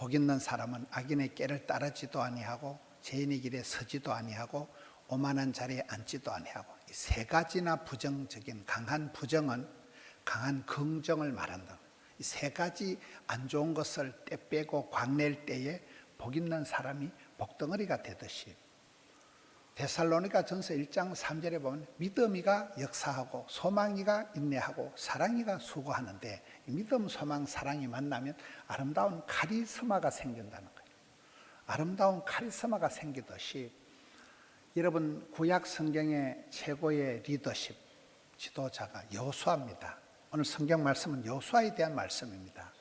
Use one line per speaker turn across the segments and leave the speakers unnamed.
복 있는 사람은 악인의 꾀를 따르지도 아니하고 죄인의 길에 서지도 아니하고 오만한 자리에 앉지도 아니하고, 이 세 가지나 부정적인 강한 부정은 강한 긍정을 말한다. 이 세 가지 안 좋은 것을 떼 빼고 광낼 때에 복 있는 사람이 복덩어리가 되듯이, 데살로니가 전서 1장 3절에 보면 믿음이가 역사하고 소망이가 인내하고 사랑이가 수고하는데, 믿음, 소망, 사랑이 만나면 아름다운 카리스마가 생긴다는 거예요. 아름다운 카리스마가 생기듯이 여러분, 구약 성경의 최고의 리더십 지도자가 여호수아입니다. 오늘 성경 말씀은 여호수아에 대한 말씀입니다.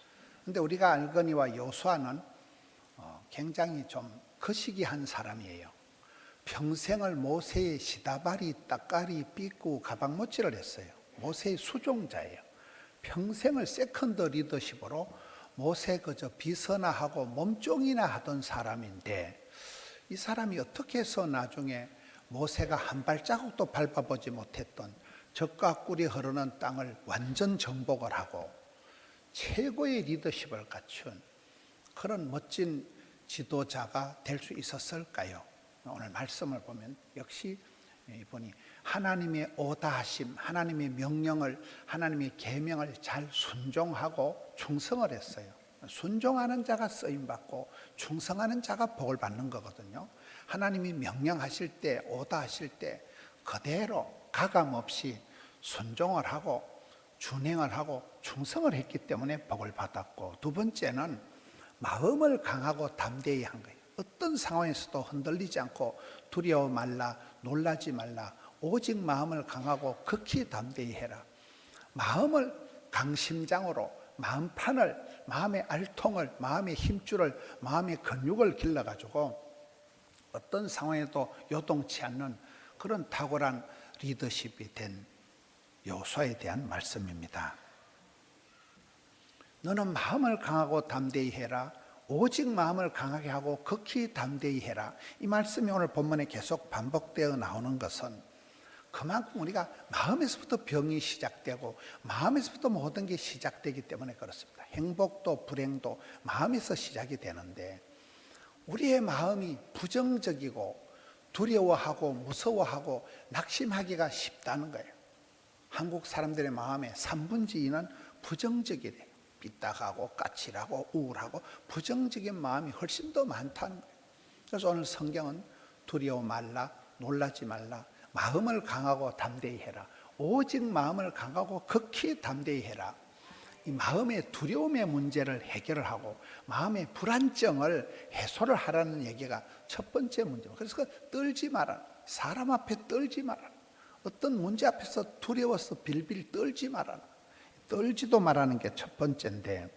그런데 우리가 알거니와 여호수아는 굉장히 좀 거시기한 사람이에요. 평생을 모세의 시다바리, 따까리, 삐꾸, 가방모찌를 했어요. 모세의 수종자예요. 평생을 세컨드 리더십으로 모세 그저 비서나 하고 몸종이나 하던 사람인데, 이 사람이 어떻게 해서 나중에 모세가 한 발자국도 밟아보지 못했던 적과 꿀이 흐르는 땅을 완전 정복을 하고 최고의 리더십을 갖춘 그런 멋진 지도자가 될 수 있었을까요? 오늘 말씀을 보면 역시 이분이 하나님의 오다하심, 하나님의 명령을, 하나님의 계명을 잘 순종하고 충성을 했어요. 순종하는 자가 쓰임받고 충성하는 자가 복을 받는 거거든요. 하나님이 명령하실 때, 오다하실 때 그대로 가감없이 순종을 하고 준행을 하고 충성을 했기 때문에 복을 받았고, 두 번째는 마음을 강하고 담대히 한 거예요. 어떤 상황에서도 흔들리지 않고 두려워 말라, 놀라지 말라, 오직 마음을 강하고 극히 담대히 해라. 마음을 강심장으로, 마음판을, 마음의 알통을, 마음의 힘줄을, 마음의 근육을 길러가지고 어떤 상황에도 요동치 않는 그런 탁월한 리더십이 된 여호수아에 대한 말씀입니다. 너는 마음을 강하고 담대히 해라. 오직 마음을 강하게 하고 극히 담대히 해라. 이 말씀이 오늘 본문에 계속 반복되어 나오는 것은 그만큼 우리가 마음에서부터 병이 시작되고 마음에서부터 모든 게 시작되기 때문에 그렇습니다. 행복도 불행도 마음에서 시작이 되는데, 우리의 마음이 부정적이고 두려워하고 무서워하고 낙심하기가 쉽다는 거예요. 한국 사람들의 마음의 3분의 2는 부정적이래요. 삐딱하고 까칠하고 우울하고 부정적인 마음이 훨씬 더 많다는 거예요. 그래서 오늘 성경은 두려워 말라, 놀라지 말라, 마음을 강하고 담대히 해라. 오직 마음을 강하고 극히 담대히 해라. 이 마음의 두려움의 문제를 해결을 하고 마음의 불안정을 해소를 하라는 얘기가 첫 번째 문제입니다. 그래서 떨지 마라. 사람 앞에 떨지 마라. 어떤 문제 앞에서 두려워서 빌빌 떨지 마라. 떨지도 말하는 게 첫 번째인데,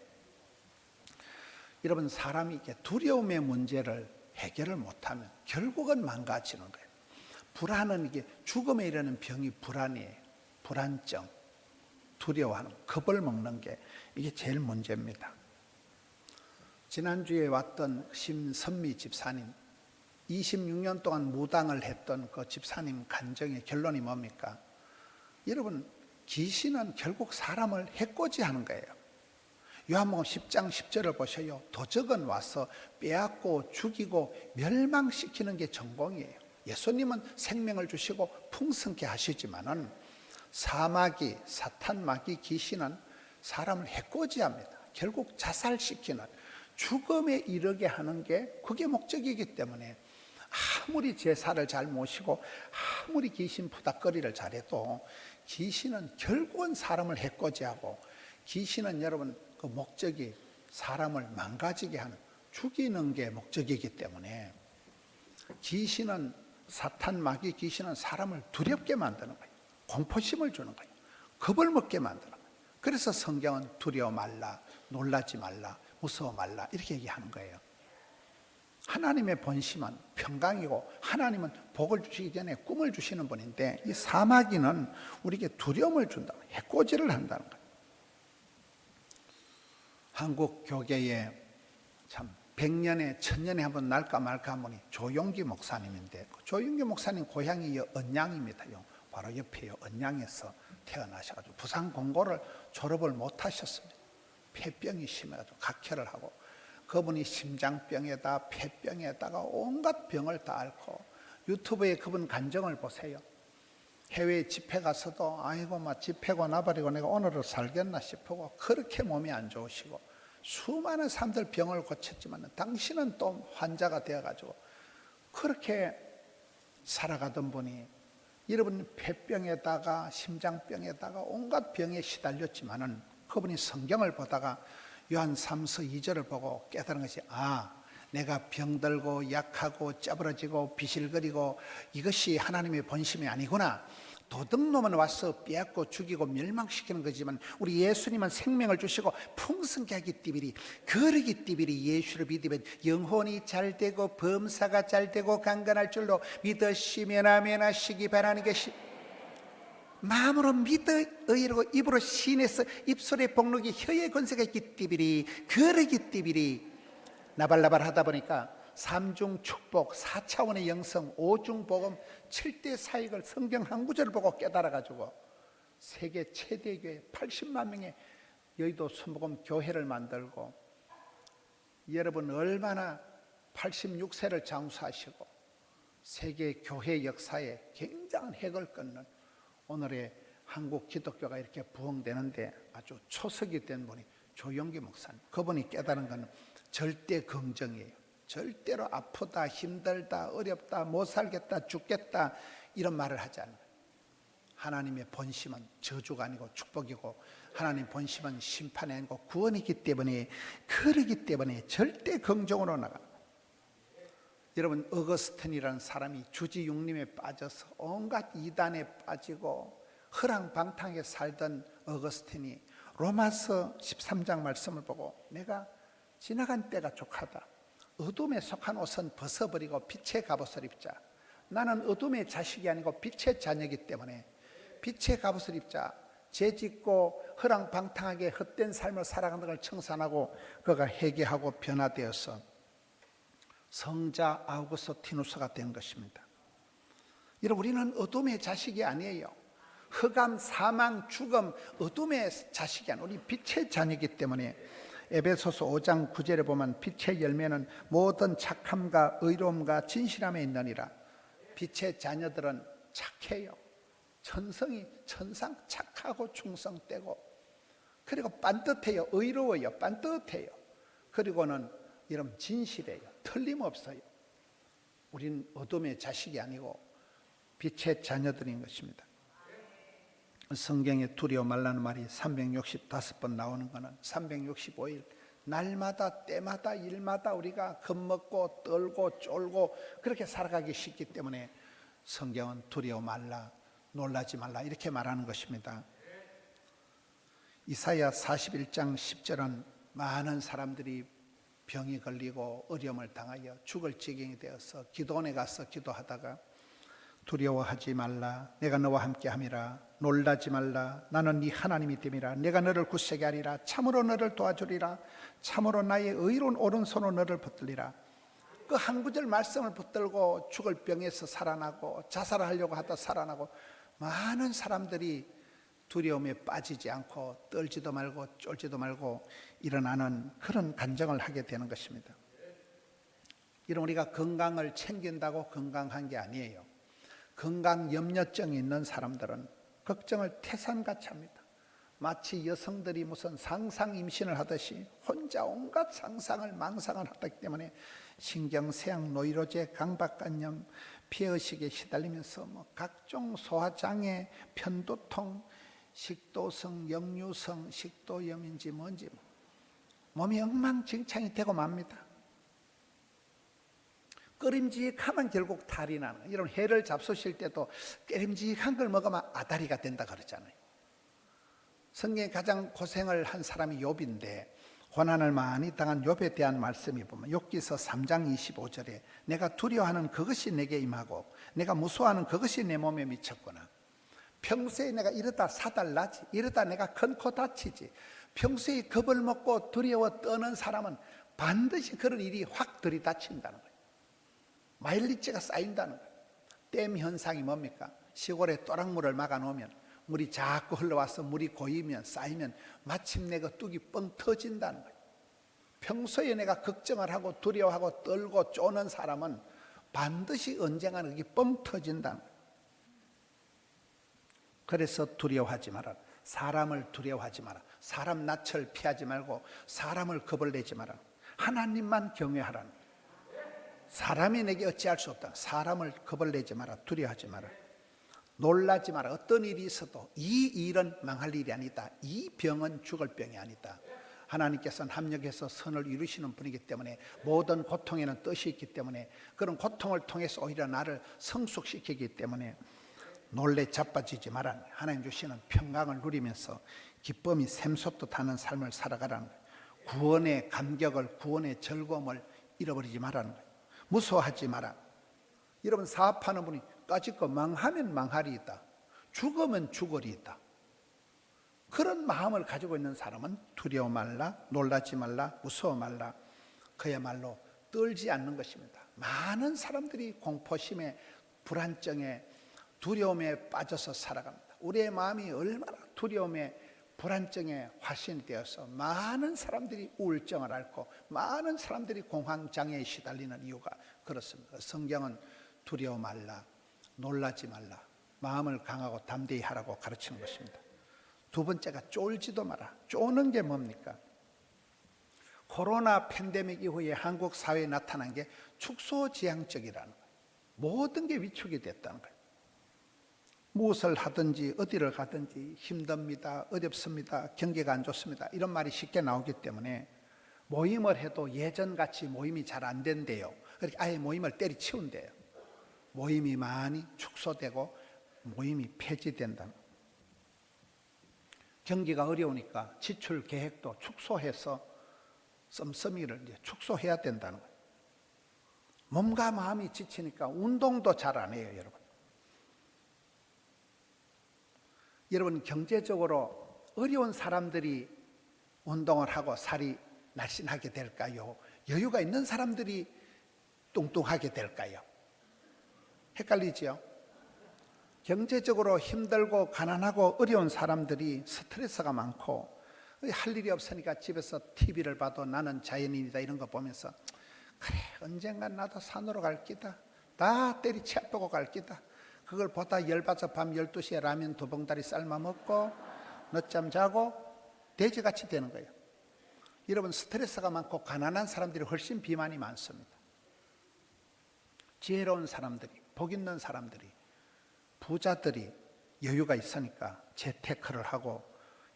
여러분, 사람이 이게 두려움의 문제를 해결을 못하면 결국은 망가지는 거예요. 불안은 이게 죽음에 이르는 병이 불안이에요. 불안증, 두려워하는, 겁을 먹는 게 이게 제일 문제입니다. 지난주에 왔던 심선미 집사님, 26년 동안 무당을 했던 그 집사님 간증의 결론이 뭡니까? 여러분, 귀신은 결국 사람을 해코지하는 거예요. 요한복음 10장 10절을 보셔요. 도적은 와서 빼앗고 죽이고 멸망시키는 게 전공이에요. 예수님은 생명을 주시고 풍성케 하시지만은 사마귀, 사탄마귀, 귀신은 사람을 해코지합니다. 결국 자살시키는, 죽음에 이르게 하는 게 그게 목적이기 때문에 아무리 제사를 잘 모시고 아무리 귀신 푸닥거리를 잘해도 귀신은 결국은 사람을 해코지하고, 귀신은 여러분 그 목적이 사람을 망가지게 하는, 죽이는 게 목적이기 때문에 귀신은, 사탄, 마귀, 귀신은 사람을 두렵게 만드는 거예요. 공포심을 주는 거예요. 겁을 먹게 만드는 거예요. 그래서 성경은 두려워 말라, 놀라지 말라, 무서워 말라 이렇게 얘기하는 거예요. 하나님의 본심은 평강이고 하나님은 복을 주시기 전에 꿈을 주시는 분인데, 이 사마귀는 우리에게 두려움을 준다, 해코지를 한다는 거예요. 한국 교계에 참 100년에 1000년에 한번 날까 말까 한 분이 조용기 목사님인데, 조용기 목사님 고향이 언양입니다. 바로 옆에요. 언양에서 태어나셔가지고 부산 공고를 졸업을 못 하셨습니다. 폐병이 심해가지고 각혈을 하고 그분이 심장병에다 폐병에다가 온갖 병을 다 앓고, 유튜브에 그분 간증을 보세요. 해외 집회 가서도 아이고 막 집회고 나버리고 내가 오늘을 살겠나 싶고 그렇게 몸이 안 좋으시고, 수많은 사람들 병을 고쳤지만 당신은 또 환자가 되어가지고 그렇게 살아가던 분이, 여러분 폐병에다가 심장병에다가 온갖 병에 시달렸지만은 그분이 성경을 보다가 요한 3서 2절을 보고 깨달은 것이, 내가 병들고 약하고 쩌부러지고 비실거리고 이것이 하나님의 본심이 아니구나. 도둑놈은 와서 빼앗고 죽이고 멸망시키는 거지만 우리 예수님은 생명을 주시고 풍성케 하기 띠비리, 그러기 띠비리 예수를 믿으면 영혼이 잘되고 범사가 잘되고 강건할 줄로 믿으시면 아멘하시기 바라는 것이, 마음으로 믿어 의로 입으로 신에서 입술의 복록이 혀의 권세가 있기 띠비리, 그러기 띠비리. 나발나발 하다 보니까 3중 축복, 4차원의 영성, 5중 복음, 7대 사역을 성경 한 구절을 보고 깨달아가지고 세계 최대 교회 80만 명의 여의도 순복음 교회를 만들고, 여러분 얼마나 86세를 장수하시고 세계 교회 역사에 굉장한 획을 끊는 오늘의 한국 기독교가 이렇게 부흥되는데 아주 초석이 된 분이 조용기 목사님. 그분이 깨달은 것은 절대 긍정이에요. 절대로 아프다, 힘들다, 어렵다, 못 살겠다, 죽겠다 이런 말을 하지 않아요. 하나님의 본심은 저주가 아니고 축복이고, 하나님 본심은 심판이 아니고 구원이기 때문에, 그러기 때문에 절대 긍정으로 나갑니다. 여러분 어거스틴이라는 사람이 주지육림에 빠져서 온갖 이단에 빠지고 허랑방탕하게 살던 어거스틴이 로마서 13장 말씀을 보고, 내가 지나간 때가 족하다. 어둠에 속한 옷은 벗어버리고 빛의 갑옷을 입자. 나는 어둠의 자식이 아니고 빛의 자녀이기 때문에 빛의 갑옷을 입자. 죄짓고 허랑방탕하게 헛된 삶을 살아가는 걸 청산하고 그가 회개하고 변화되어서 성자 아우구스티누스가 된 것입니다. 여러분 우리는 어둠의 자식이 아니에요. 흑암, 사망, 죽음, 어둠의 자식이 아니에요. 우리 빛의 자녀이기 때문에 에베소서 5장 9절에 보면 빛의 열매는 모든 착함과 의로움과 진실함에 있느니라. 빛의 자녀들은 착해요. 천상 착하고 충성되고, 그리고 반듯해요. 의로워요. 반듯해요. 그리고는 여러분 진실해요. 틀림없어요. 우린 어둠의 자식이 아니고 빛의 자녀들인 것입니다. 성경에 두려워 말라는 말이 365번 나오는 것은 365일 날마다 때마다 일마다 우리가 겁먹고 떨고 쫄고 그렇게 살아가기 쉽기 때문에 성경은 두려워 말라, 놀라지 말라 이렇게 말하는 것입니다. 이사야 41장 10절은 많은 사람들이 병이 걸리고 어려움을 당하여 죽을 지경이 되어서 기도원에 가서 기도하다가, 두려워하지 말라, 내가 너와 함께함이라. 놀라지 말라, 나는 네 하나님이 됨이라. 내가 너를 굳세게 하리라. 참으로 너를 도와주리라. 참으로 나의 의로운 오른손으로 너를 붙들리라. 그 한 구절 말씀을 붙들고 죽을 병에서 살아나고 자살하려고 하다 살아나고, 많은 사람들이 두려움에 빠지지 않고 떨지도 말고 쫄지도 말고 일어나는 그런 간증을 하게 되는 것입니다. 이런 우리가 건강을 챙긴다고 건강한 게 아니에요. 건강 염려증이 있는 사람들은 걱정을 태산같이 합니다. 마치 여성들이 무슨 상상 임신을 하듯이 혼자 온갖 상상을 망상을 하기 때문에 신경쇠약, 노이로제, 강박관념, 피해의식에 시달리면서 각종 소화장애, 편두통, 식도성, 역류성, 식도염인지 뭔지 몸이 엉망진창이 되고 맙니다. 끓임직하면 결국 탈이 나는, 이런 회를 잡수실 때도 끓임직한 걸 먹으면 아다리가 된다 그러잖아요. 성경에 가장 고생을 한 사람이 욥인데, 고난을 많이 당한 욥에 대한 말씀이 보면 욥기서 3장 25절에 내가 두려워하는 그것이 내게 임하고 내가 무서워하는 그것이 내 몸에 미쳤구나. 평소에 내가 이러다 사달라지, 이러다 내가 큰 코 다치지. 평소에 겁을 먹고 두려워 떠는 사람은 반드시 그런 일이 확 들이닥친다는 거예요. 마일리지가 쌓인다는 거예요. 댐 현상이 뭡니까? 시골에 또랑물을 막아놓으면 물이 자꾸 흘러와서 물이 고이면 쌓이면 마침내 그 뚝이 뻥 터진다는 거예요. 평소에 내가 걱정을 하고 두려워하고 떨고 쪼는 사람은 반드시 언젠가는 그게 뻥 터진다. 그래서 두려워하지 마라. 사람을 두려워하지 마라. 사람 낯을 피하지 말고 사람을 겁을 내지 마라. 하나님만 경외하라. 사람이 내게 어찌할 수 없다. 사람을 겁을 내지 마라. 두려워하지 마라. 놀라지 마라. 어떤 일이 있어도 이 일은 망할 일이 아니다. 이 병은 죽을 병이 아니다. 하나님께서는 합력해서 선을 이루시는 분이기 때문에 모든 고통에는 뜻이 있기 때문에 그런 고통을 통해서 오히려 나를 성숙시키기 때문에 놀래 자빠지지 마라. 하나님 주시는 평강을 누리면서 기쁨이 샘솟듯 하는 삶을 살아가라는 거예요. 구원의 감격을, 구원의 즐거움을 잃어버리지 마라는 거예요. 무서워하지 마라. 여러분, 사업하는 분이 까짓거 망하면 망할이 있다. 죽으면 죽을이 있다. 그런 마음을 가지고 있는 사람은 두려워 말라, 놀라지 말라, 무서워 말라. 그야말로 떨지 않는 것입니다. 많은 사람들이 공포심에, 불안증에, 두려움에 빠져서 살아갑니다. 우리의 마음이 얼마나 두려움에, 불안증에 화신이 되어서 많은 사람들이 우울증을 앓고 많은 사람들이 공황장애에 시달리는 이유가 그렇습니다. 성경은 두려워 말라, 놀라지 말라, 마음을 강하고 담대히 하라고 가르치는 것입니다. 두 번째가 쫄지도 마라. 쪼는 게 뭡니까? 코로나 팬데믹 이후에 한국 사회에 나타난 게 축소지향적이라는 거예요. 모든 게 위축이 됐다는 거예요. 무엇을 하든지 어디를 가든지 힘듭니다, 어렵습니다, 경기가 안 좋습니다, 이런 말이 쉽게 나오기 때문에 모임을 해도 예전같이 모임이 잘 안 된대요. 그러니까 아예 모임을 때리치운대요. 모임이 많이 축소되고 모임이 폐지된다는 거예요. 경기가 어려우니까 지출 계획도 축소해서 씀씀이를 이제 축소해야 된다는 거예요. 몸과 마음이 지치니까 운동도 잘 안 해요, 여러분. 여러분, 경제적으로 어려운 사람들이 운동을 하고 살이 날씬하게 될까요? 여유가 있는 사람들이 뚱뚱하게 될까요? 헷갈리지요? 경제적으로 힘들고 가난하고 어려운 사람들이 스트레스가 많고 할 일이 없으니까 집에서 TV를 봐도 나는 자연인이다 이런 거 보면서 그래, 언젠간 나도 산으로 갈 기다. 다 때리치 아프고 갈 기다. 그걸 보다 열받아서 밤 12시에 라면 2봉다리 삶아 먹고 늦잠 자고 돼지같이 되는 거예요. 여러분, 스트레스가 많고 가난한 사람들이 훨씬 비만이 많습니다. 지혜로운 사람들이, 복 있는 사람들이, 부자들이 여유가 있으니까 재테크를 하고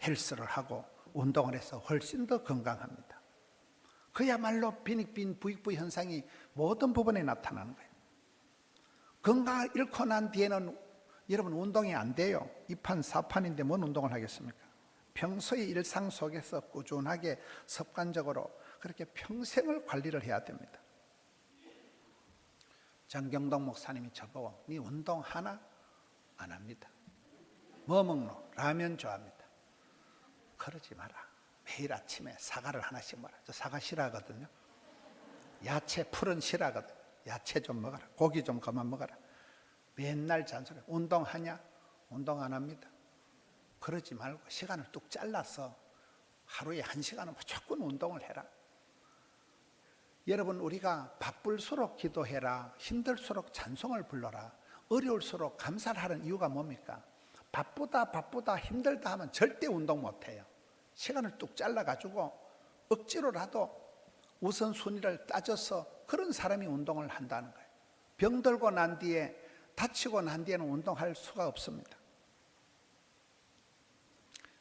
헬스를 하고 운동을 해서 훨씬 더 건강합니다. 그야말로 빈익빈 부익부 현상이 모든 부분에 나타나는 거예요. 건강을 잃고 난 뒤에는 여러분 운동이 안 돼요. 2판 4판인데 뭔 운동을 하겠습니까? 평소의 일상 속에서 꾸준하게 습관적으로 그렇게 평생을 관리를 해야 됩니다. 장경동 목사님이 저보고 네 운동하나? 안 합니다. 뭐 먹노? 라면 좋아합니다. 그러지 마라. 매일 아침에 사과를 하나씩 먹어라. 저 사과 싫어하거든요. 야채 풀은 싫어하거든요. 야채 좀 먹어라. 고기 좀 그만 먹어라. 맨날 잔소리. 운동하냐? 운동 안 합니다. 그러지 말고 시간을 뚝 잘라서 하루에 1시간은 무조건 운동을 해라. 여러분, 우리가 바쁠수록 기도해라. 힘들수록 찬송을 불러라. 어려울수록 감사를 하는 이유가 뭡니까? 바쁘다 힘들다 하면 절대 운동 못해요. 시간을 뚝 잘라가지고 억지로라도 우선순위를 따져서 그런 사람이 운동을 한다는 거예요. 병들고 난 뒤에, 다치고 난 뒤에는 운동할 수가 없습니다.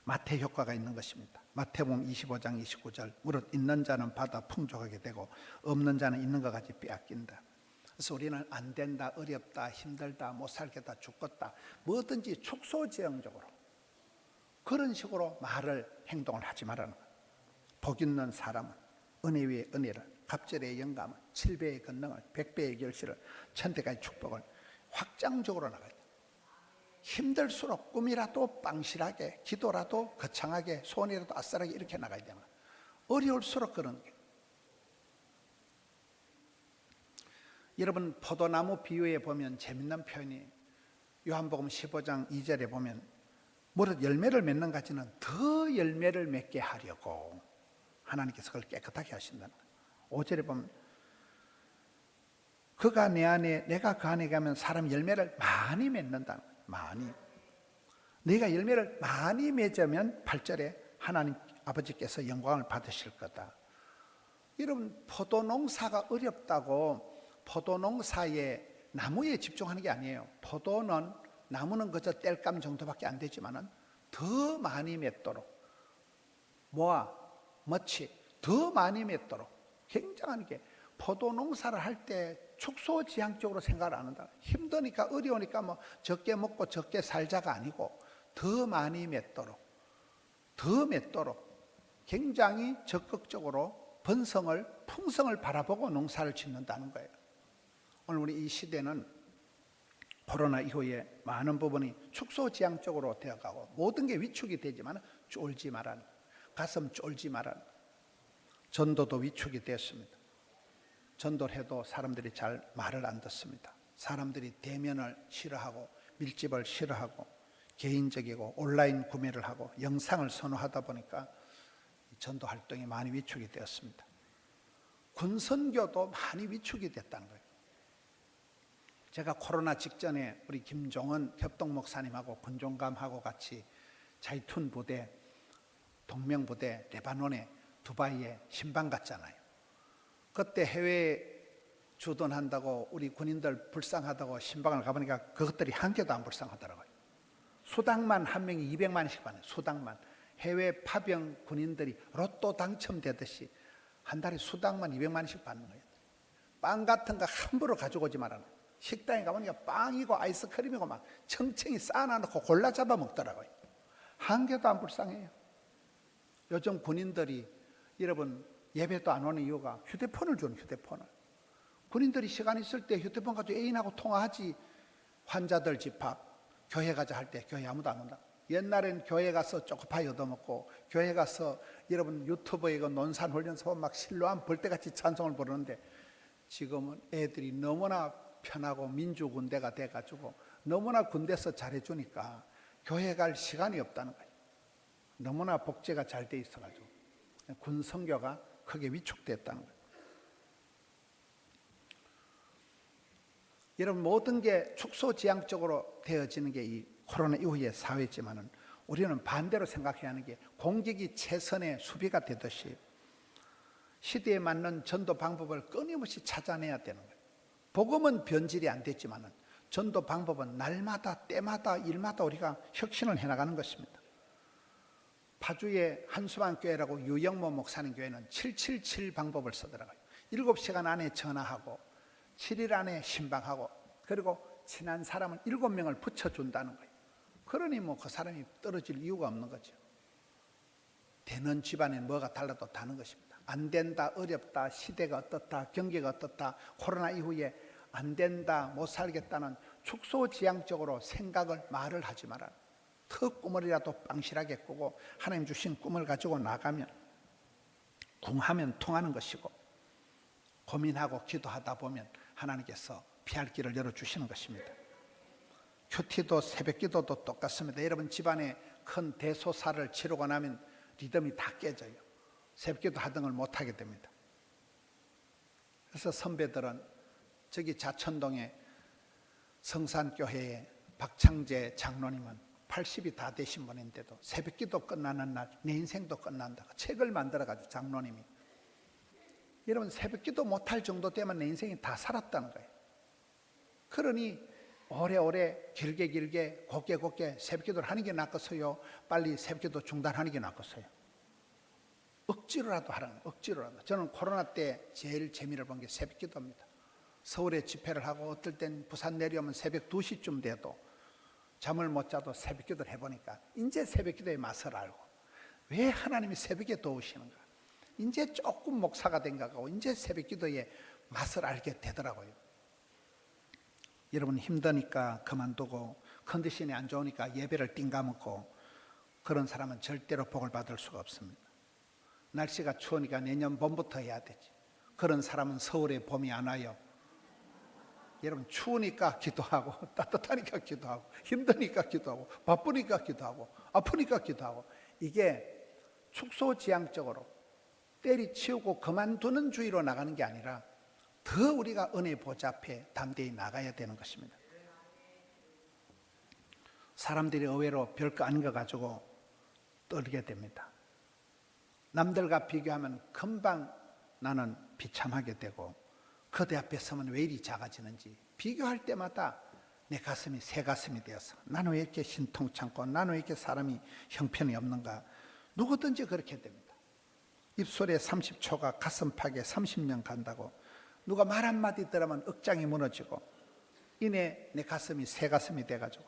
마태 효과가 있는 것입니다. 마태복음 25장 29절 무릇 있는 자는 받아 풍족하게 되고 없는 자는 있는 것 같이 빼앗긴다. 그래서 우리는 안 된다, 어렵다, 힘들다, 못 살겠다, 죽겠다, 뭐든지 축소지향적으로 그런 식으로 말을, 행동을 하지 말라는 거예요. 복 있는 사람은 은혜 위에 은혜를, 갑절의 영감을, 7배의 권능을, 100배의 결실을, 1000대까지 축복을 확장적으로 나가야 돼요. 힘들수록 꿈이라도 빵실하게, 기도라도 거창하게, 소원이라도 아싸라게 이렇게 나가야 되는 거예요. 어려울수록 그런 게. 여러분, 포도나무 비유에 보면 재밌는 표현이 요한복음 15장 2절에 보면 무릇 열매를 맺는 가지는 더 열매를 맺게 하려고 하나님께서 그걸 깨끗하게 하신다는 거예요. 5절에 보면 그가 내 안에 내가 그 안에 가면 사람 열매를 많이 맺는다는 거예요. 많이. 네가 열매를 많이 맺으면 8절에 하나님 아버지께서 영광을 받으실 거다. 여러분, 포도농사가 어렵다고 포도농사에 나무에 집중하는 게 아니에요. 나무는 그저 땔감 정도밖에 안 되지만은 더 많이 맺도록 멋이 더 많이 맺도록 굉장한 게 포도농사를 할 때 축소지향적으로 생각을 안 한다. 힘드니까 어려우니까 뭐 적게 먹고 적게 살자가 아니고 더 많이 맺도록 굉장히 적극적으로 풍성을 바라보고 농사를 짓는다는 거예요. 오늘 우리 이 시대는 코로나 이후에 많은 부분이 축소지향적으로 되어가고 모든 게 위축이 되지만 쫄지 말라는, 가슴 쫄지 말라는. 전도도 위축이 됐습니다. 전도를 해도 사람들이 잘 말을 안 듣습니다. 사람들이 대면을 싫어하고 밀집을 싫어하고 개인적이고 온라인 구매를 하고 영상을 선호하다 보니까 전도 활동이 많이 위축이 되었습니다. 군선교도 많이 위축이 됐다는 거예요. 제가 코로나 직전에 우리 김종은 협동 목사님하고 군종감하고 같이 자이툰 부대, 동명부대 레바논에 두바이에 신방 갔잖아요. 그때 해외 주둔한다고 우리 군인들 불쌍하다고 신방을 가보니까 그것들이 한 개도 안 불쌍하더라고요. 수당만 한 명이 200만원씩 받는 수당만. 해외 파병 군인들이 로또 당첨되듯이 한 달에 수당만 200만원씩 받는 거예요. 빵 같은 거 함부로 가지고 오지 말아요. 식당에 가보니까 빵이고 아이스크림이고 막 청청이 쌓아놓고 골라 잡아 먹더라고요. 한 개도 안 불쌍해요. 요즘 군인들이 여러분 예배도 안 오는 이유가 휴대폰을 주는 휴대폰을. 군인들이 시간 있을 때 휴대폰 가지고 애인하고 통화하지. 환자들 집합, 교회 가자 할 때 교회 아무도 안 온다. 옛날엔 교회 가서 초코파이 얻어먹고 교회 가서 여러분 유튜브에 이거 논산훈련소 막 실로암 벌떼같이 찬송을 부르는데 지금은 애들이 너무나 편하고 민주군대가 돼가지고 너무나 군대에서 잘해주니까 교회 갈 시간이 없다는 거예요. 너무나 복제가 잘 돼 있어가지고 군선교가 크게 위축됐다는 거예요. 여러분 모든 게 축소지향적으로 되어지는 게 이 코로나 이후의 사회지만은 우리는 반대로 생각해야 하는 게 공격이 최선의 수비가 되듯이 시대에 맞는 전도 방법을 끊임없이 찾아내야 되는 거예요. 복음은 변질이 안 됐지만은 전도 방법은 날마다 때마다 일마다 우리가 혁신을 해나가는 것입니다. 파주의 한수만교회라고 유영모 목사님 교회는 777 방법을 쓰더라고요. 7시간 안에 전화하고 7일 안에 신방하고 그리고 친한 사람을 7명을 붙여준다는 거예요. 그러니 뭐 그 사람이 떨어질 이유가 없는 거죠. 되는 집안에 뭐가 달라도 다는 것입니다. 안 된다, 어렵다, 시대가 어떻다, 경기가 어떻다, 코로나 이후에 안 된다, 못 살겠다는 축소지향적으로 생각을 말을 하지 마라. 더 꿈을이라도 빵실하게 꾸고 하나님 주신 꿈을 가지고 나가면 궁하면 통하는 것이고 고민하고 기도하다 보면 하나님께서 피할 길을 열어주시는 것입니다. 큐티도 새벽기도도 똑같습니다. 여러분 집안에 큰 대소사를 치르고 나면 리듬이 다 깨져요. 새벽기도 하던 걸 못하게 됩니다. 그래서 선배들은 저기 자천동에 성산교회의 박창재 장로님은 80이 다 되신 분인데도 새벽기도 끝나는 날 내 인생도 끝난다고 책을 만들어가지고 장로님이 여러분 새벽기도 못할 정도 되면 내 인생이 다 살았다는 거예요. 그러니 오래오래 길게 곱게 새벽기도를 하는 게 낫겠어요? 빨리 새벽기도 중단하는 게 낫겠어요? 억지로라도 하라는 거예요. 억지로라도. 저는 코로나 때 제일 재미를 본 게 새벽기도입니다. 서울에 집회를 하고 어떨 땐 부산 내려오면 새벽 2시쯤 돼도 잠을 못 자도 새벽기도를 해보니까 이제 새벽기도의 맛을 알고 왜 하나님이 새벽에 도우시는가, 이제 조금 목사가 된 거고 이제 새벽기도의 맛을 알게 되더라고요. 여러분 힘드니까 그만두고 컨디션이 안 좋으니까 예배를 띵가먹고 그런 사람은 절대로 복을 받을 수가 없습니다. 날씨가 추우니까 내년 봄부터 해야 되지. 그런 사람은 서울에 봄이 안 와요. 여러분 추우니까 기도하고 따뜻하니까 기도하고 힘드니까 기도하고 바쁘니까 기도하고 아프니까 기도하고 이게 축소지향적으로 때리치우고 그만두는 주의로 나가는 게 아니라 더 우리가 은혜 보좌 앞에 담대히 나가야 되는 것입니다. 사람들이 의외로 별거 아닌 거 가지고 떨게 됩니다. 남들과 비교하면 금방 나는 비참하게 되고 그대 앞에 서면 왜 이리 작아지는지 비교할 때마다 내 가슴이 새 가슴이 되어서 나는 왜 이렇게 신통찮고 나는 왜 이렇게 사람이 형편이 없는가. 누구든지 그렇게 됩니다. 입술에 30초가 가슴팍에 30년 간다고 누가 말 한마디 들으면 억장이 무너지고 이내 내 가슴이 새 가슴이 돼가지고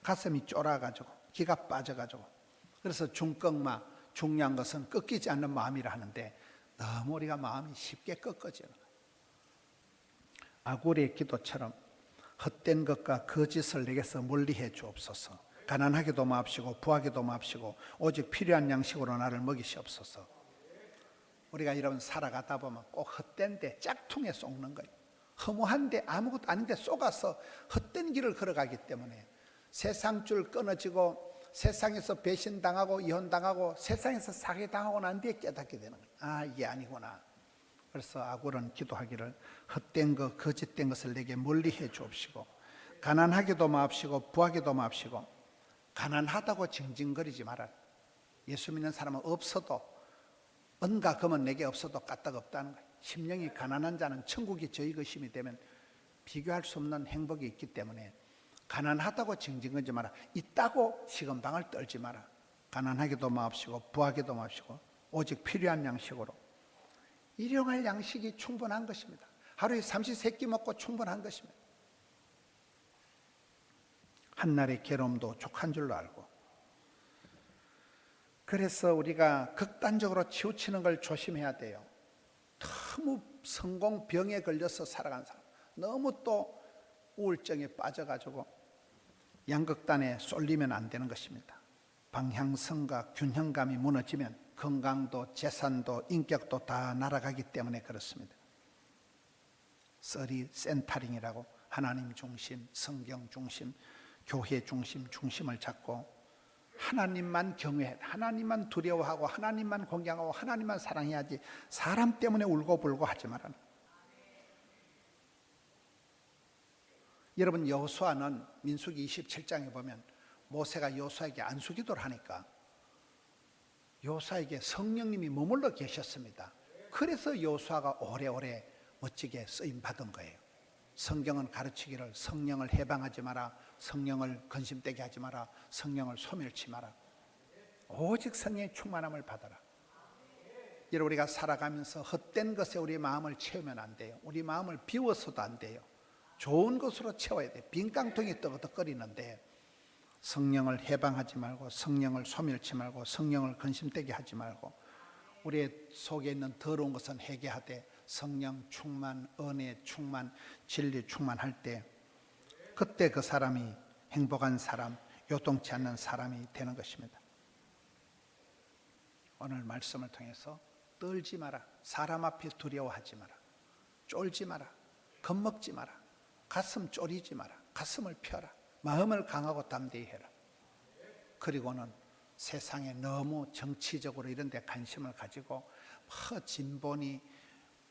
가슴이 쫄아가지고 기가 빠져가지고 그래서 중꺾마 중요한 것은 꺾이지 않는 마음이라 하는데 너무 우리가 마음이 쉽게 꺾어지는 거예요. 아굴의 기도처럼 헛된 것과 거짓을 내게서 멀리해 주옵소서. 가난하게도 마옵시고 부하게도 마옵시고 오직 필요한 양식으로 나를 먹이시옵소서. 우리가 이런 살아가다 보면 꼭 헛된 데 짝퉁에 속는 거예요. 허무한데 아무것도 아닌데 속아서 헛된 길을 걸어가기 때문에 세상줄 끊어지고 세상에서 배신당하고 이혼당하고 세상에서 사기당하고 난 뒤에 깨닫게 되는 거예요. 아, 이게 아니구나. 그래서 아굴은 기도하기를 헛된 것 거짓된 것을 내게 멀리해 주옵시고 가난하게도 마옵시고 부하게도 마옵시고 가난하다고 징징거리지 마라. 예수 믿는 사람은 없어도 은과 금은 내게 없어도 까딱 없다는 거예요. 심령이 가난한 자는 천국이 저희 것임이 되면 비교할 수 없는 행복이 있기 때문에 가난하다고 징징거리지 마라. 있다고 시건방을 떨지 마라. 가난하게도 마옵시고 부하게도 마옵시고 오직 필요한 양식으로 일용할 양식이 충분한 것입니다. 하루에 삼시세끼 먹고 충분한 것입니다. 한날의 괴로움도 족한 줄로 알고 그래서 우리가 극단적으로 치우치는 걸 조심해야 돼요. 너무 성공병에 걸려서 살아간 사람 너무 또 우울증에 빠져가지고 양극단에 쏠리면 안 되는 것입니다. 방향성과 균형감이 무너지면 건강도 재산도 인격도 다 날아가기 때문에 그렇습니다. 서리 센터링이라고 하나님 중심, 성경 중심, 교회 중심, 중심을 잡고 하나님만 경외해, 하나님만 두려워하고 하나님만 공경하고 하나님만 사랑해야지 사람 때문에 울고불고 하지 말아라. 여러분 여호수아는 민수기 27장에 보면 모세가 여호수아에게 안수기도를 하니까 여호수아에게 성령님이 머물러 계셨습니다. 그래서 여호수아가 오래오래 멋지게 쓰임 받은 거예요. 성경은 가르치기를 성령을 해방하지 마라, 성령을 근심되게 하지 마라, 성령을 소멸치 마라. 오직 성령의 충만함을 받아라. 여러분 우리가 살아가면서 헛된 것에 우리 마음을 채우면 안 돼요. 우리 마음을 비워서도 안 돼요. 좋은 것으로 채워야 돼. 빈 깡통이 떠거덕거리는데 성령을 해방하지 말고 성령을 소멸치 말고 성령을 근심되게 하지 말고 우리 속에 있는 더러운 것은 회개하되 성령 충만, 은혜 충만, 진리 충만할 때 그때 그 사람이 행복한 사람, 요동치 않는 사람이 되는 것입니다. 오늘 말씀을 통해서 떨지 마라. 사람 앞에 두려워하지 마라. 쫄지 마라. 겁먹지 마라. 가슴 졸이지 마라. 가슴을 펴라. 마음을 강하고 담대히 해라. 그리고는 세상에 너무 정치적으로 이런 데 관심을 가지고 진보니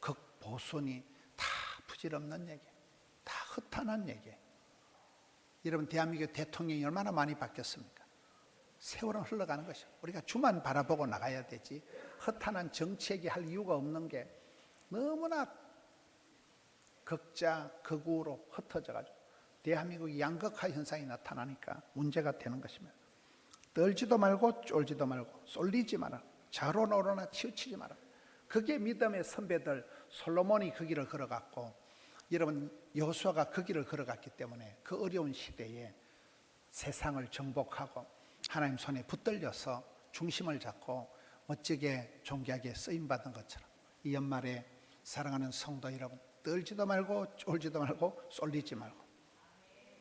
극보수니 다 부질없는 얘기, 다 허탄한 얘기. 여러분 대한민국 대통령이 얼마나 많이 바뀌었습니까? 세월은 흘러가는 것이죠. 우리가 주만 바라보고 나가야 되지 허탄한 정치 얘기할 이유가 없는 게 너무나 극자, 극우로 흩어져가지고 대한민국이 양극화 현상이 나타나니까 문제가 되는 것입니다. 떨지도 말고 쫄지도 말고 쏠리지 마라. 좌로노로나 치우치지 마라. 그게 믿음의 선배들 솔로몬이 그 길을 걸어갔고 여러분 여호수아가 그 길을 걸어갔기 때문에 그 어려운 시대에 세상을 정복하고 하나님 손에 붙들려서 중심을 잡고 멋지게 존귀하게 쓰임받은 것처럼 이 연말에 사랑하는 성도 여러분 떨지도 말고 쫄지도 말고 쏠리지 말고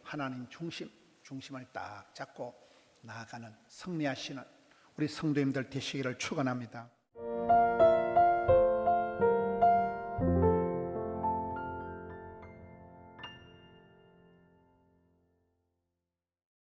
하나님 중심을 딱 잡고 나아가는 승리하시는 우리 성도님들 되시기를 축원합니다.